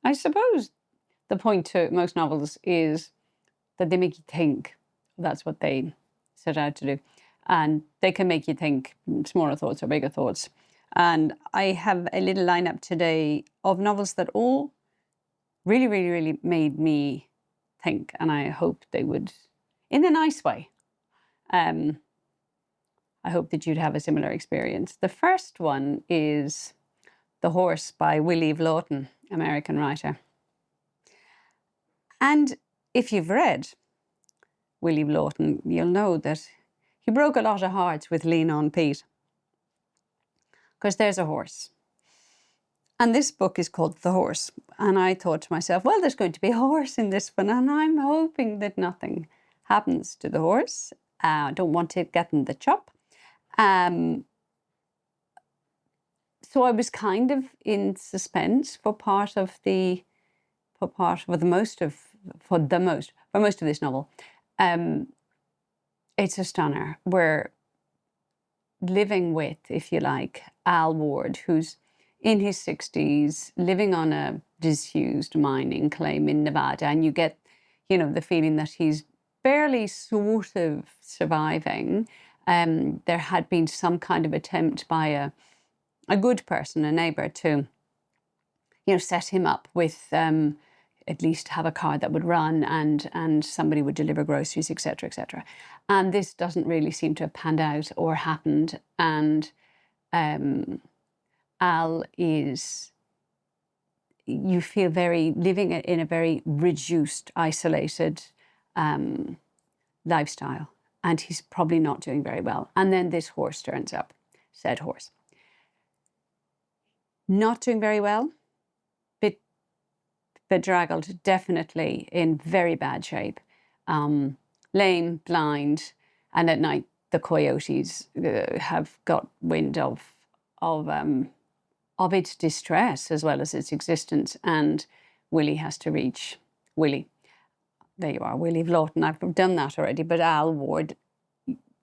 I suppose the point to most novels is that they make you think. That's what they set out to do. And they can make you think smaller thoughts or bigger thoughts. And I have a little lineup today of novels that all really, really, really made me think. And I hope they would, in a nice way. I hope that you'd have a similar experience. The first one is The Horse by Willy Vlautin, American writer. And if you've read Willy Vlautin, you'll know that he broke a lot of hearts with Lean On Pete. Because there's a horse. And this book is called The Horse. And I thought to myself, well, there's going to be a horse in this one, and I'm hoping that nothing happens to the horse. I don't want to get in the chop. So I was kind of in suspense for most of this novel. It's a stunner. We're living with, if you like, Al Ward, who's in his 60s, living on a disused mining claim in Nevada, and you get, the feeling that he's barely sort of surviving. There had been some kind of attempt by a good person, a neighbour, to, set him up with at least have a car that would run and somebody would deliver groceries, etc., etc. And this doesn't really seem to have panned out or happened. And Al is, you feel living in a very reduced, isolated lifestyle. And he's probably not doing very well. And then this horse turns up, said horse. Not doing very well, bit bedraggled, definitely in very bad shape. Lame, blind, and at night the coyotes have got wind of its distress as well as its existence, and Willy has to reach Willy. There you are, Willy Vlautin. I've done that already, but Al Ward,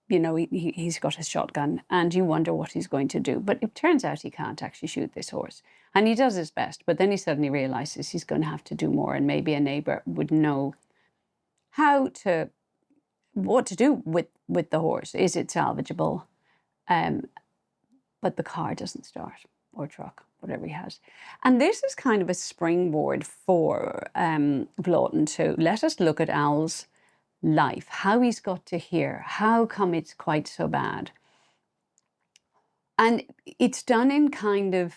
he's got his shotgun, and you wonder what he's going to do. But it turns out he can't actually shoot this horse, and he does his best. But then he suddenly realizes he's going to have to do more, and maybe a neighbor would know what to do with the horse. Is it salvageable? But the car doesn't start, or truck, whatever he has. And this is kind of a springboard for Vlautin to let us look at Al's life, how he's got to here, how come it's quite so bad. And it's done in kind of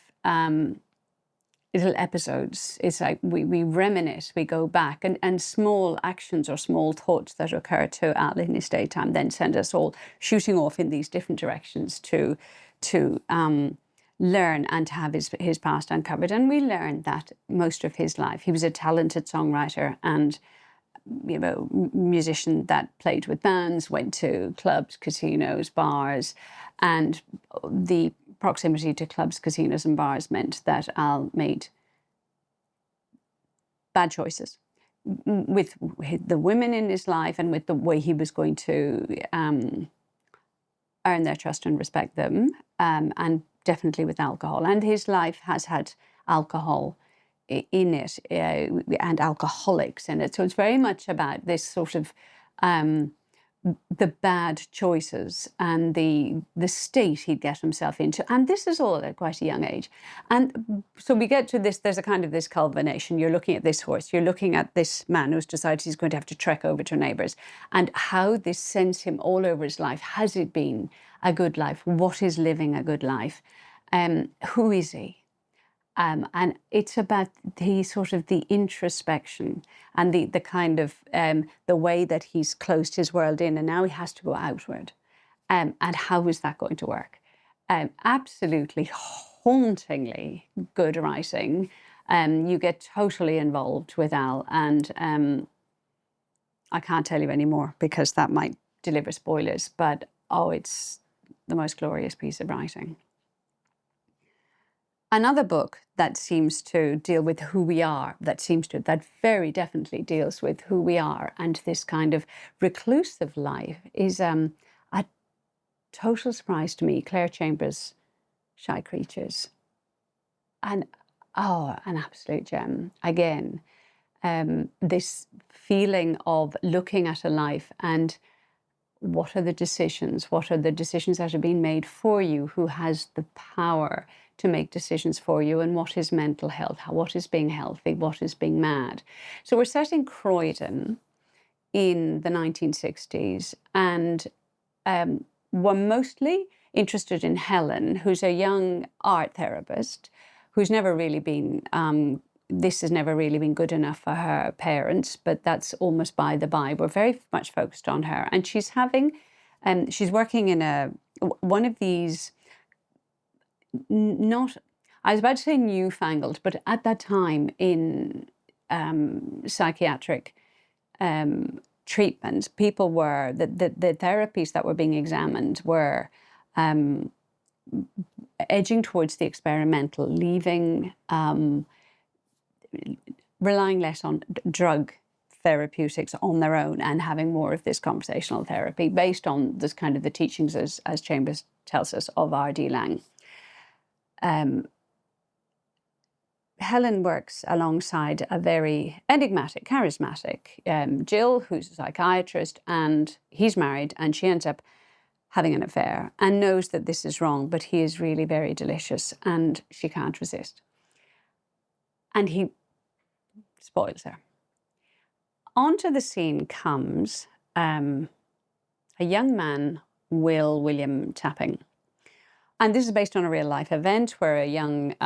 little episodes. It's like we reminisce, we go back, and small actions or small thoughts that occur to Al in his daytime then send us all shooting off in these different directions to learn and to have his past uncovered. And we learn that most of his life, he was a talented songwriter and musician that played with bands, went to clubs, casinos, bars, and the proximity to clubs, casinos and bars meant that Al made bad choices with the women in his life and with the way he was going to earn their trust and respect them, and definitely with alcohol. And his life has had alcohol in it and alcoholics in it. So it's very much about this sort of the bad choices and the state he'd get himself into. And this is all at quite a young age. And so we get to this, there's a kind of this culmination. You're looking at this horse, you're looking at this man who's decided he's going to have to trek over to neighbours, and how this sends him all over his life. Has it been a good life? What is living a good life? Who is he? And it's about the sort of the introspection and the kind of the way that he's closed his world in, and now he has to go outward. And how is that going to work? Absolutely hauntingly good writing. You get totally involved with Al, and I can't tell you any more because that might deliver spoilers, but it's the most glorious piece of writing. Another book that seems to deal with who we are, that very definitely deals with who we are and this kind of reclusive life, is a total surprise to me, Clare Chambers' Shy Creatures. And Oh, an absolute gem. Again, this feeling of looking at a life and what are the decisions? What are the decisions that are being made for you? Who has the power to make decisions for you? And what is mental health? What is being healthy? What is being mad? So we're set in Croydon in the 1960s, and we're mostly interested in Helen, who's a young art therapist who's never really been this has never really been good enough for her parents, but that's almost by the by. We're very much focused on her. And she's having, she's working in one of these, not, I was about to say newfangled, but at that time in psychiatric treatment, people were, the therapies that were being examined were edging towards the experimental, leaving, relying less on drug therapeutics on their own and having more of this conversational therapy based on this kind of the teachings, as Chambers tells us, of R.D. Laing. Helen works alongside a very enigmatic, charismatic Jill, who's a psychiatrist, and he's married, and she ends up having an affair and knows that this is wrong, but he is really very delicious and she can't resist. And he spoils her. Onto the scene comes a young man, William Tapping. And this is based on a real life event where a young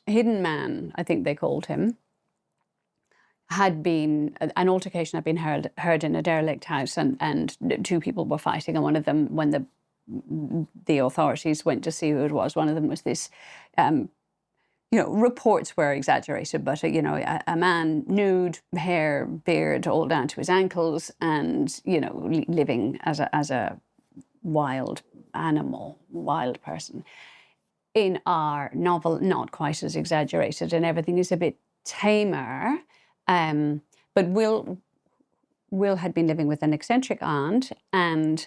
hidden man, I think they called him, an altercation had been heard in a derelict house, and two people were fighting, and one of them, when the authorities went to see who it was, one of them was this, reports were exaggerated, but a man, nude, hair, beard, all down to his ankles, and living as a wild animal, wild person. In our novel, not quite as exaggerated, and everything is a bit tamer. But Will had been living with an eccentric aunt, and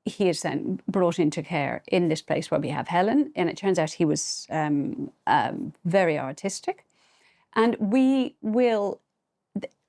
he is then brought into care in this place where we have Helen, and it turns out he was very artistic. And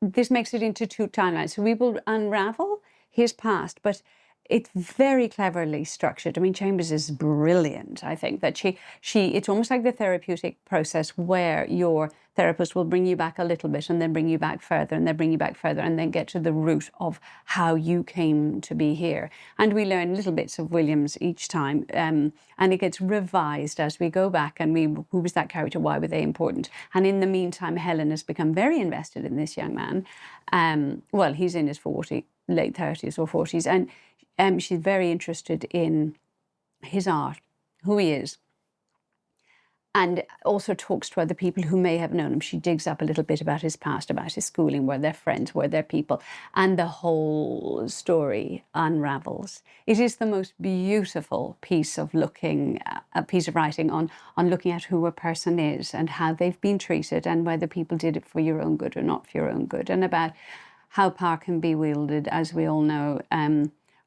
this makes it into two timelines. So we will unravel his past, but it's very cleverly structured. I mean, Chambers is brilliant, I think, that it's almost like the therapeutic process where your therapist will bring you back a little bit and then bring you back further and then bring you back further and then get to the root of how you came to be here. And we learn little bits of Williams each time, and it gets revised as we go back, and who was that character? Why were they important? And in the meantime, Helen has become very invested in this young man. Well, he's in his late 30s or 40s, and she's very interested in his art, who he is, and also talks to other people who may have known him. She digs up a little bit about his past, about his schooling, where they're friends, where they're people, and the whole story unravels. It is the most beautiful piece of writing on looking at who a person is and how they've been treated and whether people did it for your own good or not for your own good, and about how power can be wielded, as we all know,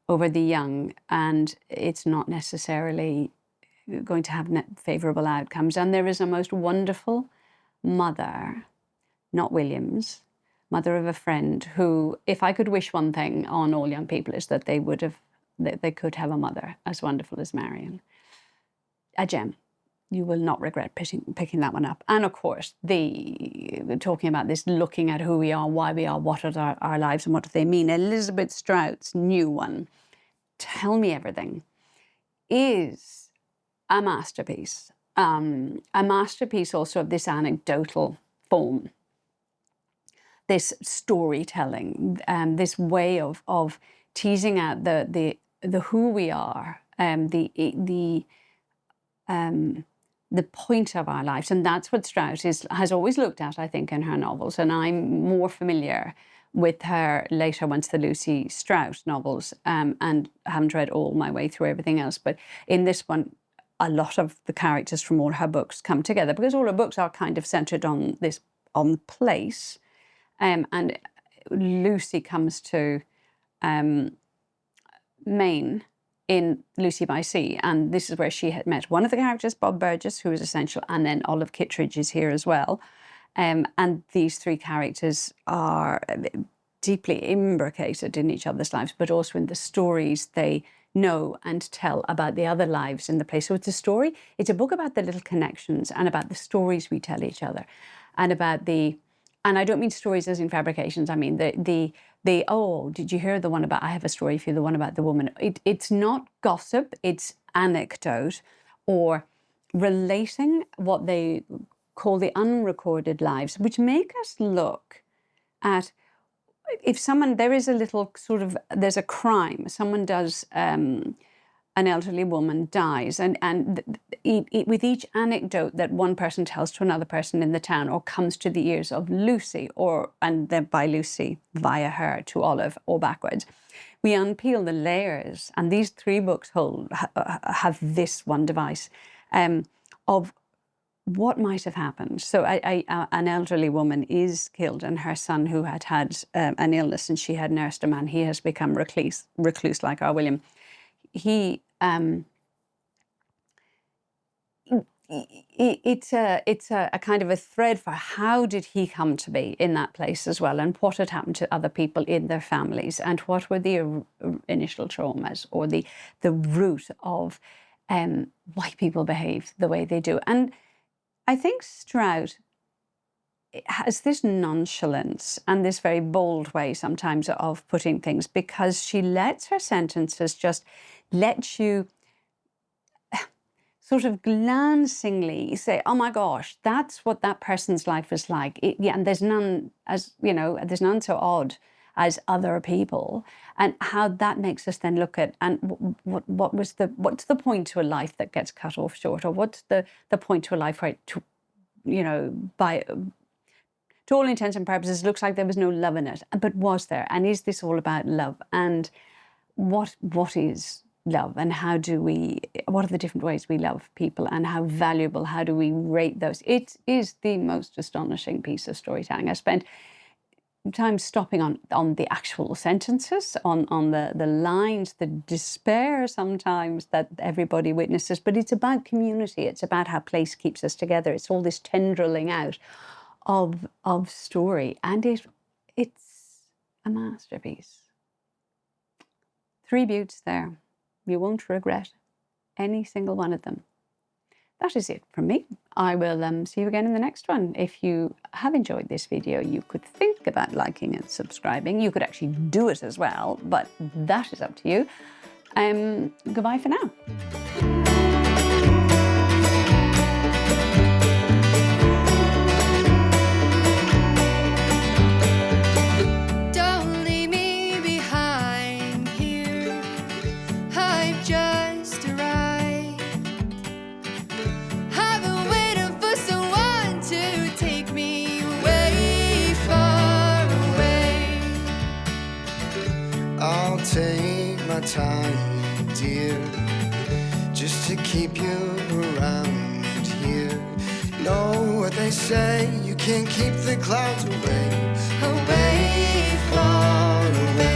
over the young, and it's not necessarily going to have favourable outcomes. And there is a most wonderful mother, not Williams, mother of a friend, who, if I could wish one thing on all young people, is that they could have a mother as wonderful as Marion. A gem. You will not regret picking that one up. And of course, talking about this, looking at who we are, why we are, what are our lives and what do they mean. Elizabeth Strout's new one, Tell Me Everything, is a masterpiece. A masterpiece also of this anecdotal form, this storytelling, this way of teasing out the who we are, the point of our lives. And that's what Strout has always looked at, I think, in her novels. And I'm more familiar with her later ones, the Lucy Strout novels, and haven't read all my way through everything else. But in this one, a lot of the characters from all her books come together, because all her books are kind of centred on place. And Lucy comes to Maine in Lucy by Sea, and this is where she had met one of the characters, Bob Burgess, who was essential, and then Olive Kittredge is here as well. And these three characters are deeply imbricated in each other's lives, but also in the stories they know and tell about the other lives in the place. So it's a story, it's a book about the little connections and about the stories we tell each other, and about the, and I don't mean stories as in fabrications, I mean the oh, did you hear the one about, I have a story for you, the one about the woman. It's not gossip, it's anecdote, or relating what they call the unrecorded lives, which make us look at, if someone, there is a little sort of, there's a crime, someone does, an elderly woman dies, and with each anecdote that one person tells to another person in the town, or comes to the ears of Lucy, and then by Lucy, via her to Olive, or backwards, we unpeel the layers, and these three books have this one device of what might have happened. So an elderly woman is killed, and her son, who had an illness and she had nursed him, and he has become recluse like our William. It's a kind of a thread for how did he come to be in that place as well, and what had happened to other people in their families, and what were the initial traumas, or the root of why people behave the way they do. And I think Strout has this nonchalance and this very bold way sometimes of putting things, because she lets her sentences just let you sort of glancingly say, oh my gosh, that's what that person's life is like. And there's none, as you know, there's none so odd as other people, and how that makes us then look at, and what's the point to a life that gets cut off short, or what's the point to a life where it, you know, to all intents and purposes, looks like there was no love in it, but was there? And is this all about love? And what is love, and what are the different ways we love people, and how valuable, how do we rate those? It is the most astonishing piece of storytelling. I spent time stopping on the actual sentences, on the lines, the despair sometimes that everybody witnesses, but it's about community, it's about how place keeps us together. It's all this tendriling out of story, and it's a masterpiece. 3 beauts there. You won't regret any single one of them. That is it from me. I will see you again in the next one. If you have enjoyed this video, you could think about liking and subscribing. You could actually do it as well, but that is up to you. Goodbye for now. Take my time, dear, just to keep you around here. Know what they say, you can't keep the clouds away, away, far away.